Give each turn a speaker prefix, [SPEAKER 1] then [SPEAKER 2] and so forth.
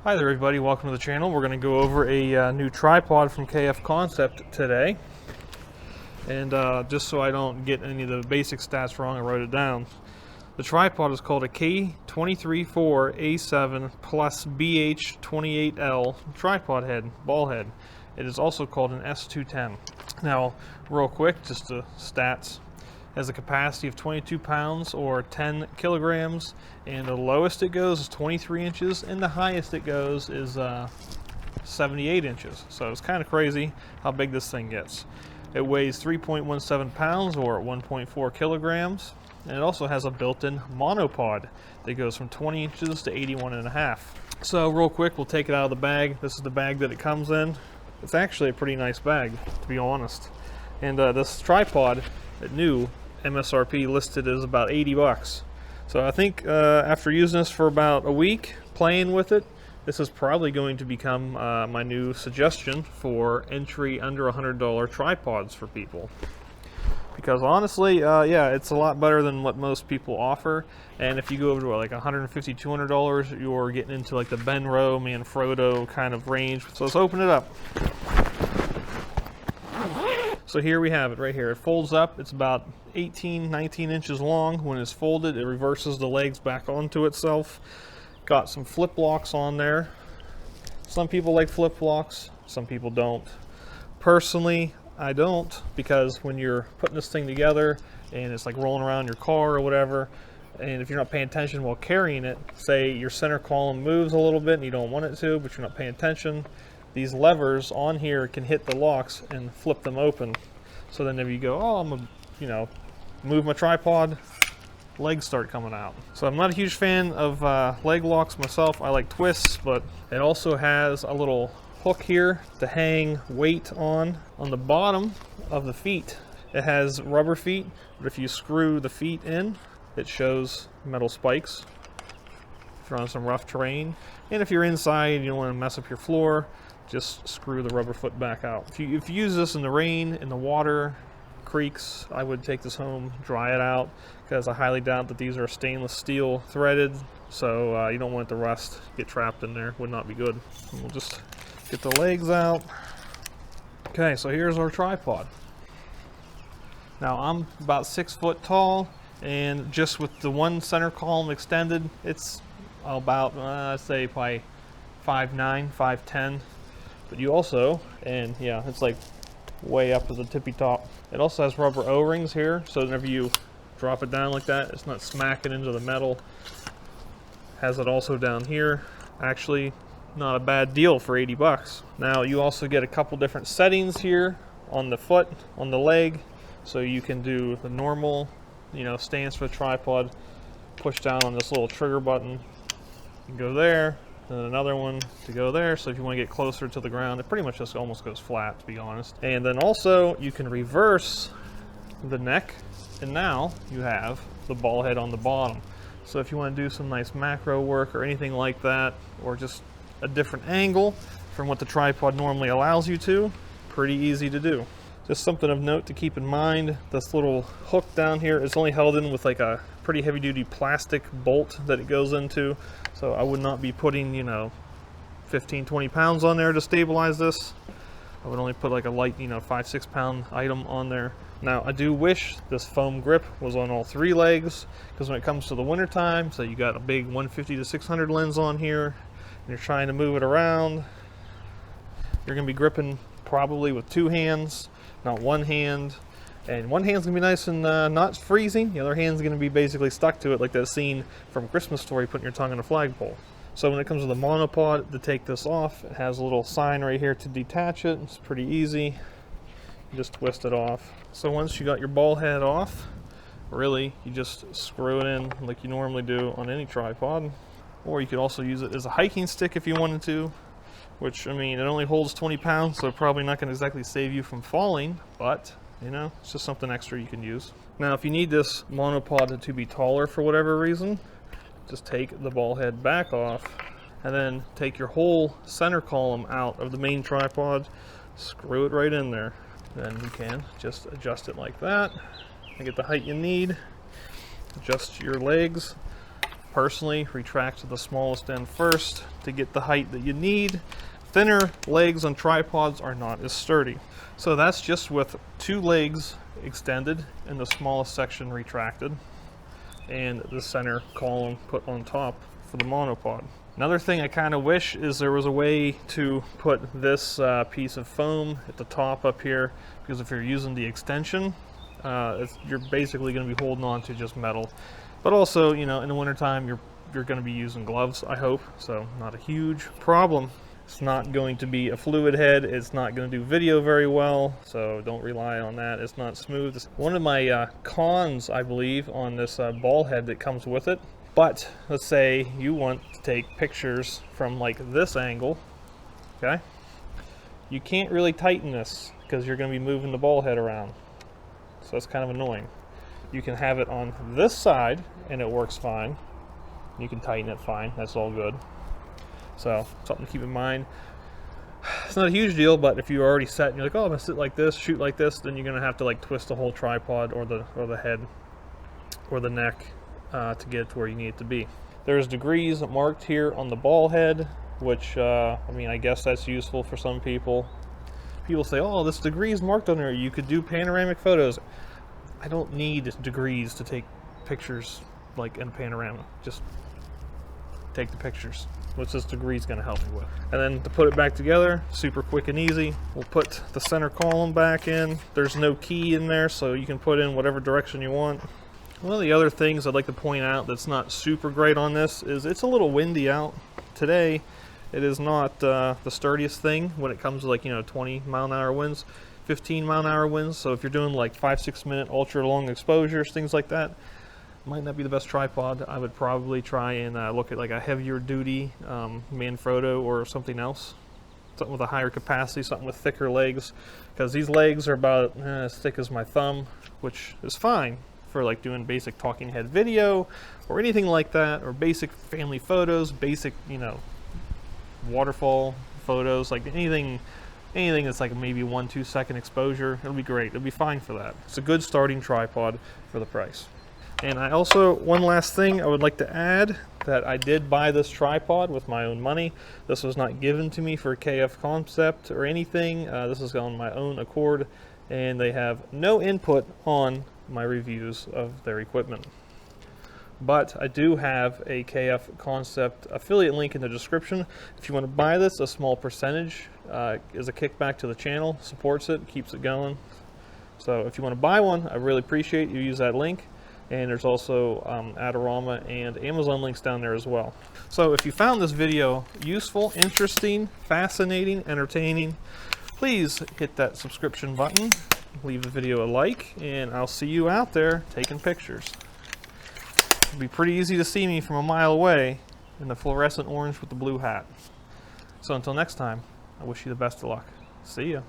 [SPEAKER 1] Hi there everybody, welcome to the channel. We're going to go over a new tripod from KF Concept today. And just so I don't get any of the basic stats wrong, I wrote it down. The tripod is called a K234A7+bh-28L tripod head, ball head. It is also called an S210. Now, real quick, just the stats. Has a capacity of 22 pounds or 10 kilograms, and the lowest it goes is 23 inches, and the highest it goes is 78 inches. So it's kind of crazy how big this thing gets. It weighs 3.17 pounds or 1.4 kilograms, and it also has a built-in monopod that goes from 20 inches to 81.5. So real quick, we'll take it out of the bag. This is the bag that it comes in. It's actually a pretty nice bag, to be honest. And this tripod, new MSRP listed as about 80 bucks. So I think after using this for about a week, playing with it, this is probably going to become my new suggestion for entry under $100 tripods for people. Because honestly, yeah, it's a lot better than what most people offer. And if you go over to like $150, $200, you're getting into like the Benro, Manfrotto kind of range. So let's open it up. So here we have it right here. It folds up. It's about 18, 19 inches long. When it's folded, it reverses the legs back onto itself. Got some flip locks on there. Some people like flip locks, some people don't. Personally, I don't, because when you're putting this thing together and it's like rolling around your car or whatever, and if you're not paying attention while carrying it, say your center column moves a little bit and you don't want it to, but you're not paying attention, these levers on here can hit the locks and flip them open. So then if you go, oh, I'm gonna, move my tripod, legs start coming out. So I'm not a huge fan of leg locks myself. I like twists, but it also has a little hook here to hang weight on the bottom of the feet. It has rubber feet, but if you screw the feet in, it shows metal spikes if you're on some rough terrain. And if you're inside and you don't want to mess up your floor, just screw the rubber foot back out. If you use this in the rain, in the water, creeks, I would take this home, dry it out, because I highly doubt that these are stainless steel threaded, so you don't want it to rust, get trapped in there, would not be good. And we'll just get the legs out. Okay, so here's our tripod. Now I'm about 6 foot tall, and just with the one center column extended, it's about, I'd say probably 5'9", 5'10". But you also, and yeah, it's like way up to the tippy top. It also has rubber O-rings here, so whenever you drop it down like that, it's not smacking into the metal. Has it also down here. Actually, not a bad deal for 80 bucks. Now you also get a couple different settings here on the foot, on the leg, so you can do the normal, stance for the tripod, push down on this little trigger button, you can go there, and another one to go there. So if you want to get closer to the ground, it pretty much just almost goes flat, to be honest. And then also you can reverse the neck, and now you have the ball head on the bottom. So if you want to do some nice macro work or anything like that, or just a different angle from what the tripod normally allows you to, pretty easy to do. Just something of note to keep in mind, this little hook down here is only held in with like a pretty heavy duty plastic bolt that it goes into. So I would not be putting, 15, 20 pounds on there to stabilize this. I would only put like a light, 5-6 pound item on there. Now I do wish this foam grip was on all 3 legs, because when it comes to the winter time, so you got a big 150 to 600 lens on here, and you're trying to move it around, you're gonna be gripping probably with 2 hands, not 1 hand. And one hand's gonna be nice and not freezing. The other hand's gonna be basically stuck to it, like that scene from Christmas Story, putting your tongue on a flagpole. So when it comes to the monopod, to take this off, it has a little sign right here to detach it. It's pretty easy. You just twist it off. So once you got your ball head off, really, you just screw it in like you normally do on any tripod. Or you could also use it as a hiking stick if you wanted to, which, it only holds 20 pounds, so probably not gonna exactly save you from falling, but it's just something extra you can use. Now, if you need this monopod to be taller for whatever reason, just take the ball head back off, and then take your whole center column out of the main tripod, screw it right in there. Then you can just adjust it like that, and get the height you need. Adjust your legs, personally retract to the smallest end first to get the height that you need. Thinner legs on tripods are not as sturdy. So that's just with 2 legs extended and the smallest section retracted, and the center column put on top for the monopod. Another thing I kind of wish is there was a way to put this piece of foam at the top up here, because if you're using the extension, you're basically going to be holding on to just metal. But also, you know, in the wintertime, you're going to be using gloves, I hope, so not a huge problem. It's not going to be a fluid head. It's not going to do video very well, so don't rely on that. It's not smooth. One of my cons, I believe, on this ball head that comes with it. But let's say you want to take pictures from like this angle, okay? You can't really tighten this because you're going to be moving the ball head around. So that's kind of annoying. You can have it on this side and it works fine. You can tighten it fine. That's all good. So something to keep in mind. It's not a huge deal, but if you're already set and you're like, oh, I'm gonna sit like this, shoot like this, then you're gonna have to like twist the whole tripod or the head or the neck to get it to where you need it to be. There's degrees marked here on the ball head, which I mean, I guess that's useful for some people. People say, oh, this degree is marked on there. You could do panoramic photos. I don't need degrees to take pictures like in a panorama. Just take the pictures. What's this degrees going to help me with? And then to put it back together, super quick and easy. We'll put the center column back in. There's no key in there, so you can put in whatever direction you want. One of the other things I'd like to point out that's not super great on this is it's a little windy out. Today, it is not the sturdiest thing when it comes to, like, you know, 20-mile-an-hour winds, 15-mile-an-hour winds. So if you're doing like 5-6 minute ultra long exposures, things like that, might not be the best tripod. I would probably try and look at like a heavier duty Manfrotto or something else. Something with a higher capacity, something with thicker legs. Because these legs are about as thick as my thumb, which is fine for like doing basic talking head video or anything like that, or basic family photos, basic, you know, waterfall photos, like anything that's like maybe 1-2 second exposure. It'll be great. It'll be fine for that. It's a good starting tripod for the price. And I also, one last thing I would like to add, that I did buy this tripod with my own money. This was not given to me for a KF concept or anything. This is on my own accord, and they have no input on my reviews of their equipment. But I do have a KF concept affiliate link in the description. If you want to buy this, a small percentage is a kickback to the channel, supports it, keeps it going. So if you want to buy one, I really appreciate you use that link. And there's also Adorama and Amazon links down there as well. So if you found this video useful, interesting, fascinating, entertaining, please hit that subscription button, leave the video a like, and I'll see you out there taking pictures. It'll be pretty easy to see me from a mile away in the fluorescent orange with the blue hat. So until next time, I wish you the best of luck. See ya.